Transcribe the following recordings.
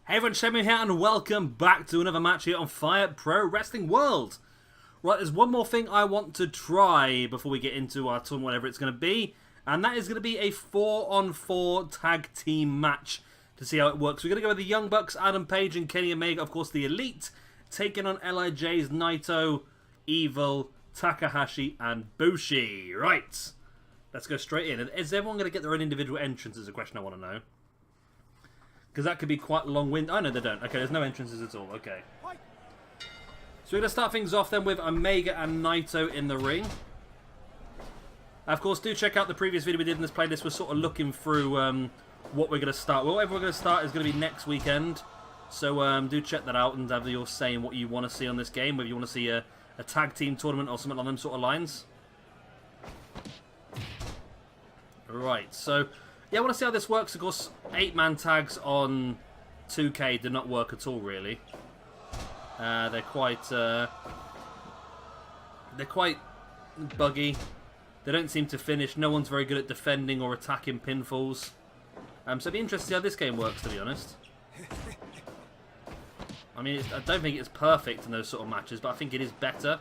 Hey everyone, Shemi here and welcome back to another match here on Fire Pro Wrestling World. Right, there's one more thing I want to try before we get into our tournament, whatever it's going to be. And that is going to be a 4-on-4 tag team match to see how it works. We're going to go with the Young Bucks, Adam Page and Kenny Omega, of course the Elite, taking on LIJ's Naito, Evil, Takahashi and Bushi. Right, let's go straight in. And is everyone going to get their own individual entrance is a question I want to know. Because that could be quite long-winded. Oh, no, they don't. Okay, there's no entrances at all. Okay. So we're going to start things off then with Omega and Naito in the ring. Of course, do check out the previous video we did in this playlist. We're sort of looking through what we're going to start. Well, whatever we're going to start is going to be next weekend. So do check that out and have your say in what you want to see on this game. Whether you want to see a tag team tournament or something along them sort of lines. Right, so... yeah, I want to see how this works. Of course, 8-man tags on 2K do not work at all, really. They're quite buggy. They don't seem to finish. No one's very good at defending or attacking pinfalls. So it'd be interesting to see how this game works, to be honest. I mean, I don't think it's perfect in those sort of matches, but I think it is better.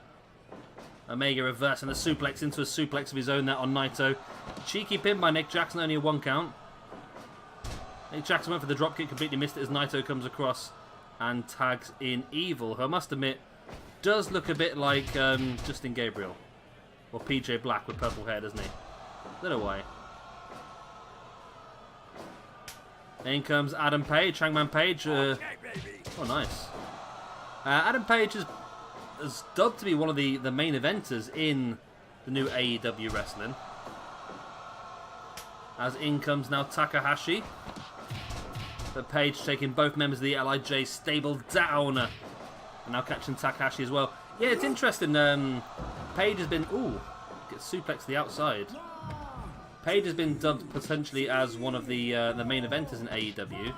Omega reversing the suplex into a suplex of his own there on Naito. Cheeky pin by Nick Jackson, only a 1 count. Nick Jackson went for the dropkick, completely missed it as Naito comes across and tags in Evil, who I must admit does look a bit like Justin Gabriel. Or PJ Black with purple hair, doesn't he? Don't know why. In comes Adam Page, Hangman Page. Oh, nice. Adam Page is dubbed to be one of the main eventers in the new AEW wrestling. As in comes now Takahashi. But Page taking both members of the LIJ stable down. And now catching Takahashi as well. Yeah, it's interesting. Page has been... ooh, gets suplexed to the outside. Page has been dubbed potentially as one of the main eventers in AEW.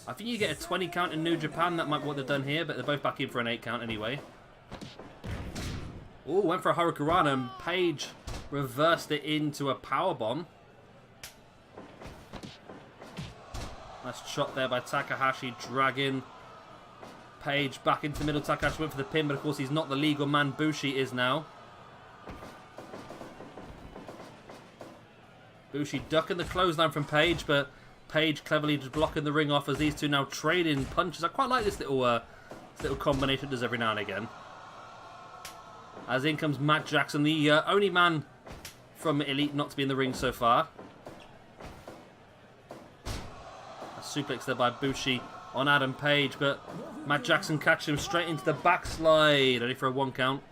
I think you get a 20 count in New Japan. That might be what they've done here, but they're both back in for an 8 count anyway. Oh, went for a Hurricanrana and Page reversed it into a powerbomb. Nice shot there by Takahashi, dragging Page back into the middle. Takahashi went for the pin, but of course he's not the legal man. Bushi is now. Bushi ducking the clothesline from Page, but Page cleverly just blocking the ring off as these two now trading punches. I quite like this little combination it does every now and again. As in comes Matt Jackson, the only man from Elite not to be in the ring so far. A suplex there by Bushi on Adam Page, but Matt Jackson catches him straight into the backslide, only for a 1 count.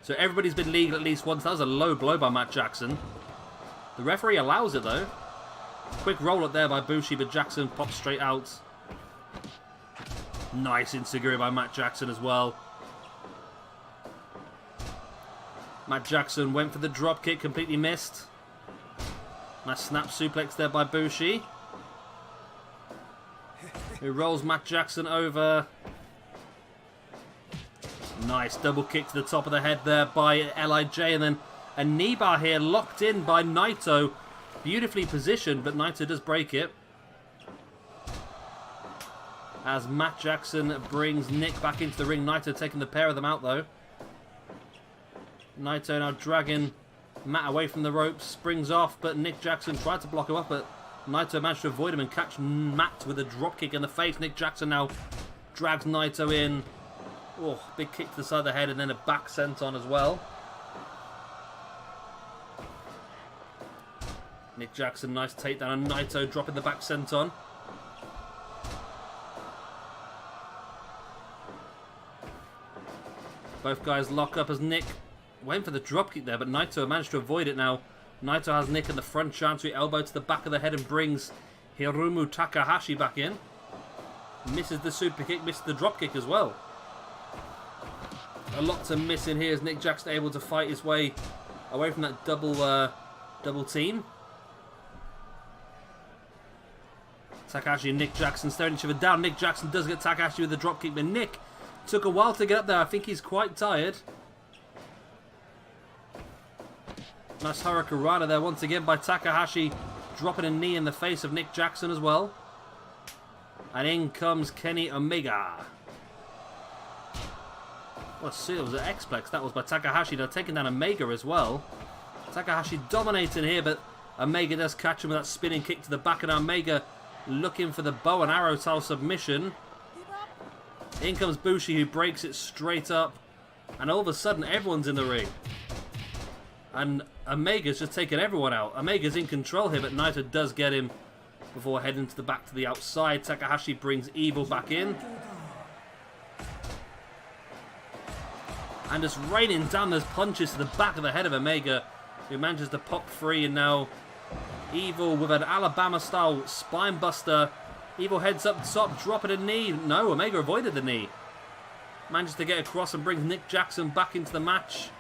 So everybody's been legal at least once. That was a low blow by Matt Jackson. The referee allows it though. Quick roll up there by Bushi, but Jackson pops straight out. Nice insecurity by Matt Jackson as well. Matt Jackson went for the dropkick, completely missed. Nice snap suplex there by Bushi. He rolls Matt Jackson over. Nice double kick to the top of the head there by LIJ, and then a knee bar here locked in by Naito. Beautifully positioned, but Naito does break it. As Matt Jackson brings Nick back into the ring. Naito taking the pair of them out, though. Naito now dragging Matt away from the ropes. Springs off, but Nick Jackson tried to block him up, but Naito managed to avoid him and catch Matt with a dropkick in the face. Nick Jackson now drags Naito in. Oh, big kick to the side of the head and then a back senton as well. Nick Jackson, nice takedown, and Naito dropping the back senton. Both guys lock up as Nick went for the dropkick there, but Naito managed to avoid it now. Naito has Nick in the front chancery, elbow to the back of the head and brings Hiromu Takahashi back in. Misses the super kick, misses the dropkick as well. A lot to miss in here as Nick Jackson able to fight his way away from that double team. Takahashi and Nick Jackson staring each other down. Nick Jackson does get Takahashi with the dropkick, but Nick took a while to get up there. I think he's quite tired. Nice Hurricanrana there once again by Takahashi, dropping a knee in the face of Nick Jackson as well. And in comes Kenny Omega. Well, it was an X-Plex. That was by Takahashi. They're taking down Omega as well. Takahashi dominating here, but Omega does catch him with that spinning kick to the back. And Omega looking for the bow and arrow style submission. In comes Bushi, who breaks it straight up. And all of a sudden, everyone's in the ring. And Omega's just taken everyone out. Omega's in control here, but Naito does get him before heading to the back to the outside. Takahashi brings Evil back in. And just raining down those punches to the back of the head of Omega, who manages to pop free. And now Evil with an Alabama-style spine buster. Evil heads up top, dropping a knee. No, Omega avoided the knee. Manages to get across and brings Nick Jackson back into the match.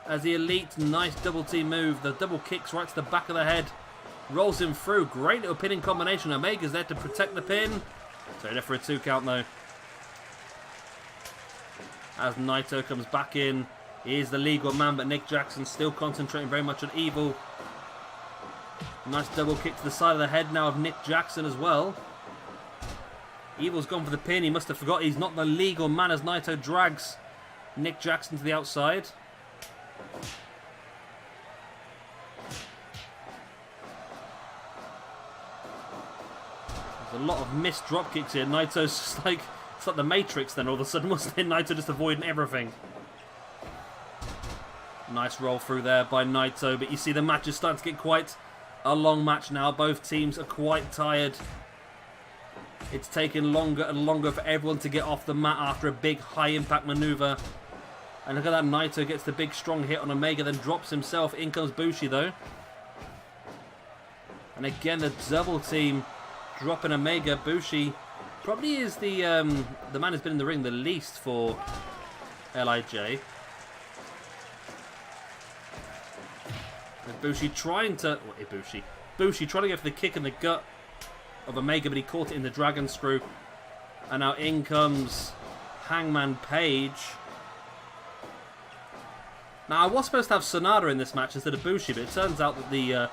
As the Elite, nice double team move. The double kicks right to the back of the head. Rolls him through. Great little pinning combination. Omega's there to protect the pin. So there for a 2 count though. As Naito comes back in. He is the legal man, but Nick Jackson still concentrating very much on Evil. Nice double kick to the side of the head now of Nick Jackson as well. Evil's gone for the pin. He must have forgot he's not the legal man as Naito drags Nick Jackson to the outside. There's a lot of missed drop kicks here. Naito's just like, it's like the Matrix then all of a sudden, wasn't it? Naito just avoiding everything. Nice roll through there by Naito, but you see the match is starting to get quite a long match now. Both teams are quite tired. It's taken longer and longer for everyone to get off the mat after a big high-impact maneuver. And look at that, Naito gets the big strong hit on Omega, then drops himself. In comes Bushi, though. And again, the double team dropping Omega. Bushi probably is the man who's been in the ring the least for LIJ. And Bushi trying to... Bushi trying to go for the kick in the gut of Omega, but he caught it in the Dragon Screw. And now in comes Hangman Page. Now I was supposed to have Sonata in this match instead of Bushi, but it turns out that the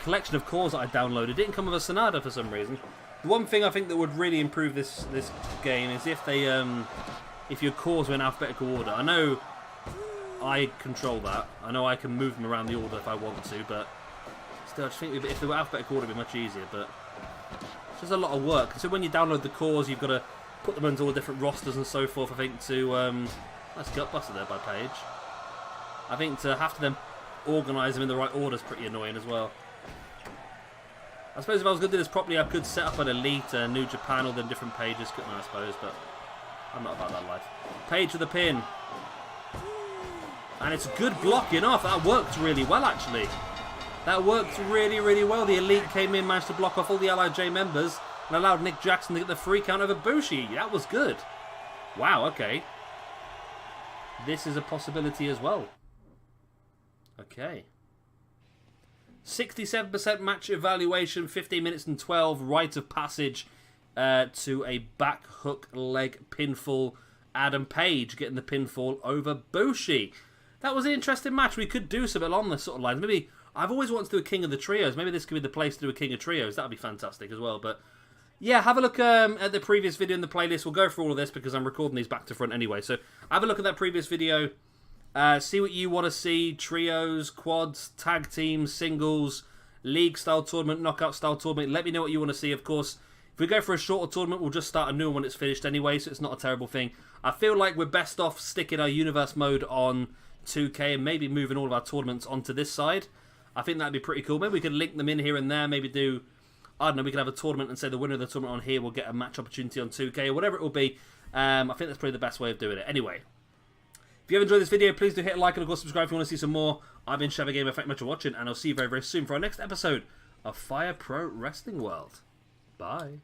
collection of cores that I downloaded didn't come with a Sonata for some reason. The one thing I think that would really improve this game is if they if your cores were in alphabetical order. I know I control that. I know I can move them around the order if I want to, but still I just think if they were alphabetical order it'd be much easier, but it's just a lot of work. So when you download the cores, you've got to put them into all different rosters and so forth. I think to nice gut buster there by Page. I think to have to then organise them in the right order is pretty annoying as well. I suppose if I was going to do this properly, I could set up an Elite, New Japan, all them different pages, couldn't I suppose, but I'm not about that life. Page with the pin. And it's good blocking off. That worked really well, actually. That worked really, really well. The Elite came in, managed to block off all the LIJ members, and allowed Nick Jackson to get the free count over Bushi. That was good. Wow, okay. This is a possibility as well. Okay. 67% match evaluation, 15 minutes and 12, rite of passage to a back hook leg pinfall. Adam Page getting the pinfall over Bushi. That was an interesting match. We could do something along this sort of lines. Maybe, I've always wanted to do a King of the Trios. Maybe this could be the place to do a King of Trios. That would be fantastic as well. But yeah, have a look at the previous video in the playlist. We'll go through all of this because I'm recording these back to front anyway. So have a look at that previous video. See what you want to see. Trios, quads, tag teams, singles, league-style tournament, knockout-style tournament. Let me know what you want to see, of course. If we go for a shorter tournament, we'll just start a new one when it's finished anyway, so it's not a terrible thing. I feel like we're best off sticking our universe mode on 2K and maybe moving all of our tournaments onto this side. I think that'd be pretty cool. Maybe we could link them in here and there. Maybe do, I don't know, we could have a tournament and say the winner of the tournament on here will get a match opportunity on 2K or whatever it will be. I think that's probably the best way of doing it. Anyway, if you have enjoyed this video, please do hit a like and of course subscribe if you want to see some more. I've been Chevy Gamer. Thank you much for watching, and I'll see you very, very soon for our next episode of Fire Pro Wrestling World. Bye.